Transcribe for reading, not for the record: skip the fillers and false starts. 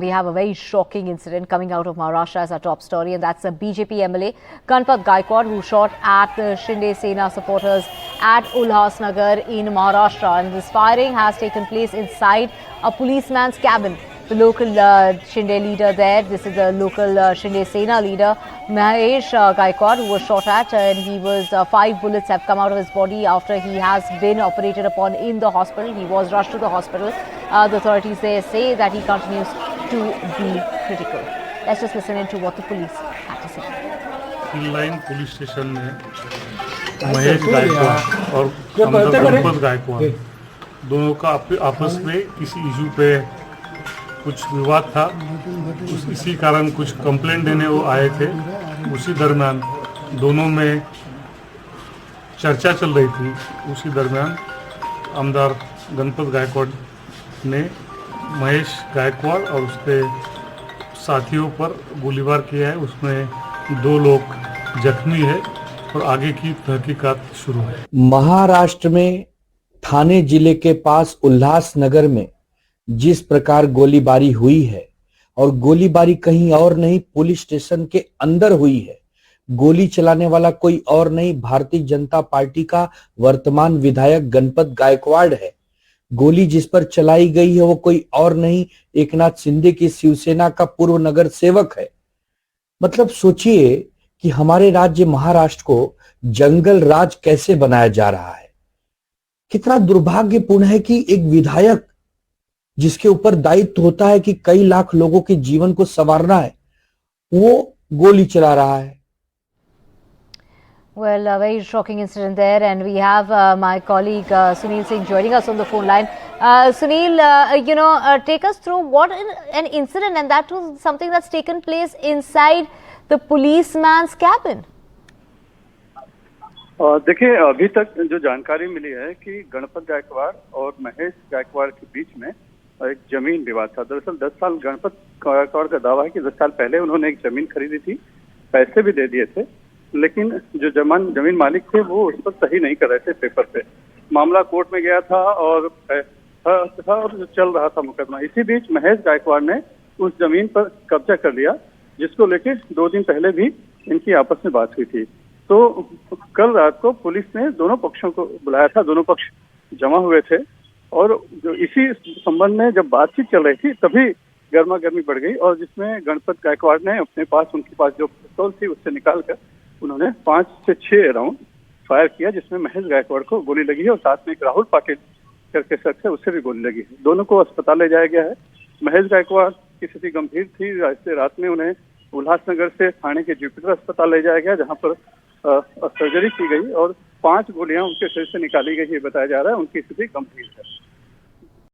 We have a very shocking incident coming out of Maharashtra as our top story, and that's a BJP MLA, Ganpat Gaikwad, who shot at the Shinde Sena supporters at Ulhasnagar in Maharashtra. And this firing has taken place inside a policeman's cabin. The local Shinde leader there, this is the local Shinde Sena leader, Mahesh Gaikwad, who was shot at, and he was 5 bullets have come out of his body after he has been operated upon in the hospital. He was rushed to the hospital. The authorities there say that he continues to be critical. Let's just listen into what the police had to say. Hill line police station में महेश गायकवाड़ और गणपत गायकवाड़ दोनों का आपस में किसी issue पे कुछ विवाद था। इसी कारण कुछ कंप्लेंट देने वो आए थे। उसी दरमियान दोनों में चर्चा चल रही थी। उसी दरमियान आमदार गणपत गायकवाड़ ने महेश गायकवाड़ और उसके साथियों पर गोलीबार किया है। उसमें 2 लोग जख्मी है और आगे की तहकीकात शुरू है। महाराष्ट्र में ठाणे जिले के पास उल्हासनगर में जिस प्रकार गोलीबारी हुई है, और गोलीबारी कहीं और नहीं पुलिस स्टेशन के अंदर हुई है। गोली चलाने वाला कोई और नहीं, भारतीय जनता पार्टी का वर्तमान विधायक गणपत गायकवाड़ है। गोली जिस पर चलाई गई है वो कोई और नहीं, एकनाथ शिंदे की शिवसेना का पूर्व नगर सेवक है। मतलब सोचिए कि हमारे राज्य महाराष्ट्र को जंगल राज कैसे बनाया जा रहा है। कितना दुर्भाग्यपूर्ण है कि एक विधायक जिसके ऊपर दायित्व होता है कि कई लाख लोगों के जीवन को संवारना है, वो गोली चला रहा है। Well, a very shocking incident there, and we have my colleague Sunil Singh joining us on the phone line. Sunil, take us through what an incident, and that was something that's taken place inside the policeman's cabin. देखिए, अभी तक जो जानकारी मिली है कि गणपत गायकवाड़ और महेश गायकवाड़ के बीच में एक जमीन विवाद था। दरअसल 10 साल गणपत गायकवाड़ का दावा है कि 10 साल पहले उन्होंने एक जमीन खरीदी थी, पैसे भी दे दिए थे, लेकिन जो जमीन मालिक थे वो उस पर सही नहीं कर रहे थे पेपर पे। मामला कोर्ट में गया था और चल रहा था मुकदमा। इसी बीच महेश गायकवाड़ ने उस जमीन पर कब्जा कर लिया, जिसको लेकर 2 दिन पहले भी इनकी आपस में बात हुई थी। तो कल रात को पुलिस ने दोनों पक्षों को बुलाया था, दोनों पक्ष जमा हुए थे, और जो इसी संबंध में जब बातचीत चल रही थी तभी गर्मा गर्मी बढ़ गई, और जिसमें गणपत गायकवाड़ ने उनके पास जो पिस्तौल थी उससे निकाल कर उन्होंने 5 से 6 राउंड फायर किया, जिसमें महेश गायकवाड़ को गोली लगी है और साथ में एक राहुल पाटिल करके शख्स है, उससे भी गोली लगी है। दोनों को अस्पताल ले जाया गया है। महेश गायकवाड़ की स्थिति गंभीर थी। रात में उन्हें उल्हासनगर से ठाणे के जुपिटर अस्पताल ले जाया गया, जहाँ पर सर्जरी की गई और 5 गोलियां उनके शरीर से निकाली गई, ये बताया जा रहा है। उनकी स्थिति गंभीर है।